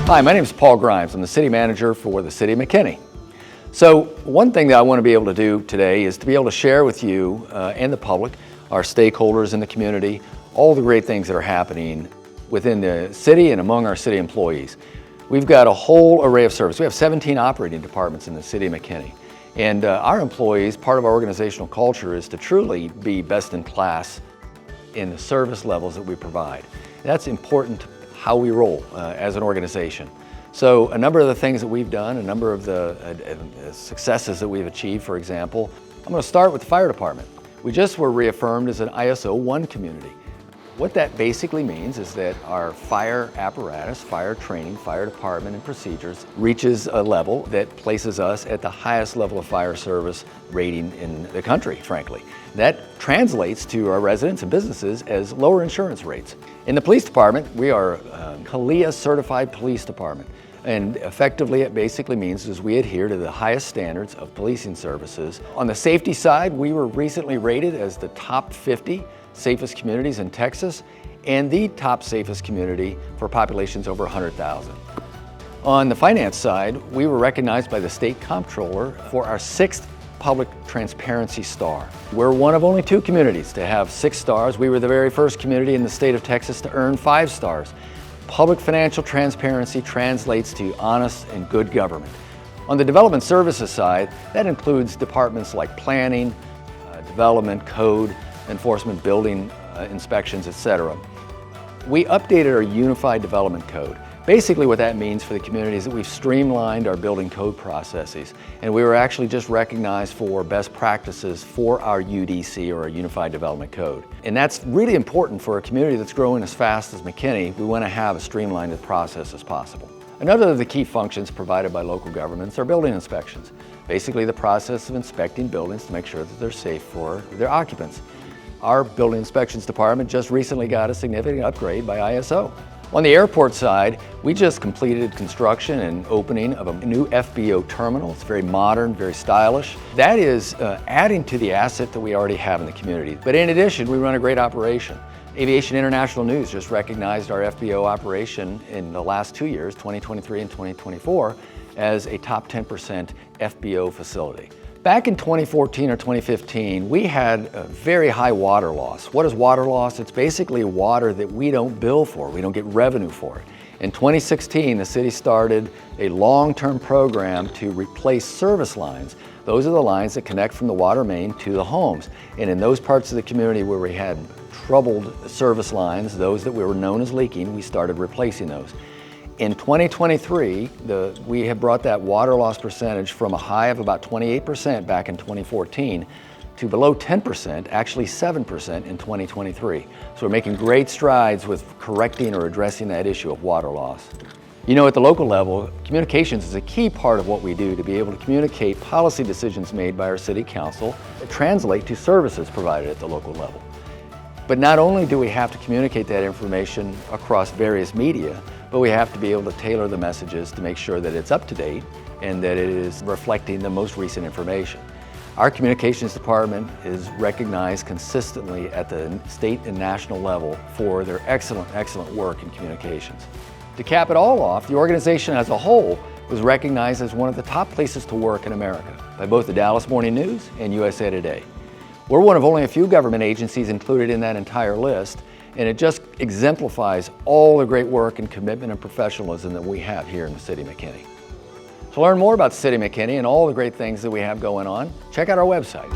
Hi, my name is Paul Grimes. I'm the City Manager for the City of McKinney. So one thing that I want to be able to do today is to be able to share with you and the public, our stakeholders in the community, all the great things that are happening within the city and among our city employees. We've got a whole array of service. We have 17 operating departments in the City of McKinney. And our employees, part of our organizational culture is to truly be best in class in the service levels that we provide. That's important to how we roll as an organization. So a number of the things that we've done, a number of the successes that we've achieved, for example, I'm going to start with the fire department. We just were reaffirmed as an ISO 1 community. What that basically means is that our fire apparatus, fire training, fire department and procedures reaches a level that places us at the highest level of fire service rating in the country, frankly. That translates to our residents and businesses as lower insurance rates. In the police department, we are a CALIA certified police department. And effectively, it basically means is we adhere to the highest standards of policing services. On the safety side, we were recently rated as the top 50 safest communities in Texas and the top safest community for populations over 100,000. On the finance side, we were recognized by the state comptroller for our 6th public transparency star. We're one of only 2 communities to have 6 stars. We were the very first community in the state of Texas to earn 5 stars. Public financial transparency translates to honest and good government. On the development services side, that includes departments like planning, development, code, enforcement, building inspections, etc. We updated our unified development code. Basically what that means for the community is that we've streamlined our building code processes, and we were actually just recognized for best practices for our UDC, or our Unified Development Code. And that's really important for a community that's growing as fast as McKinney. We want to have as streamlined a process as possible. Another of the key functions provided by local governments are building inspections. Basically the process of inspecting buildings to make sure that they're safe for their occupants. Our building inspections department just recently got a significant upgrade by ISO. On the airport side, we just completed construction and opening of a new FBO terminal. It's very modern, very stylish. That is adding to the asset that we already have in the community. But in addition, we run a great operation. Aviation International News just recognized our FBO operation in the last 2 years, 2023 and 2024, as a top 10% FBO facility. Back in 2014 or 2015, we had a very high water loss. What is water loss? It's basically water that we don't bill for. We don't get revenue for it. In 2016, the city started a long-term program to replace service lines. Those are the lines that connect from the water main to the homes. And in those parts of the community where we had troubled service lines, those that we were known as leaking, we started replacing those. In 2023, we have brought that water loss percentage from a high of about 28% back in 2014 to below 10%, actually 7% in 2023. So we're making great strides with correcting or addressing that issue of water loss. You know, at the local level, communications is a key part of what we do to be able to communicate policy decisions made by our city council that translate to services provided at the local level. But not only do we have to communicate that information across various media, but we have to be able to tailor the messages to make sure that it's up to date and that it is reflecting the most recent information. Our communications department is recognized consistently at the state and national level for their excellent work in communications. To cap it all off, the organization as a whole was recognized as one of the top places to work in America by both the Dallas Morning News and USA Today. We're one of only a few government agencies included in that entire list, and it just exemplifies all the great work and commitment and professionalism that we have here in the City of McKinney. To learn more about the City of McKinney and all the great things that we have going on, check out our website.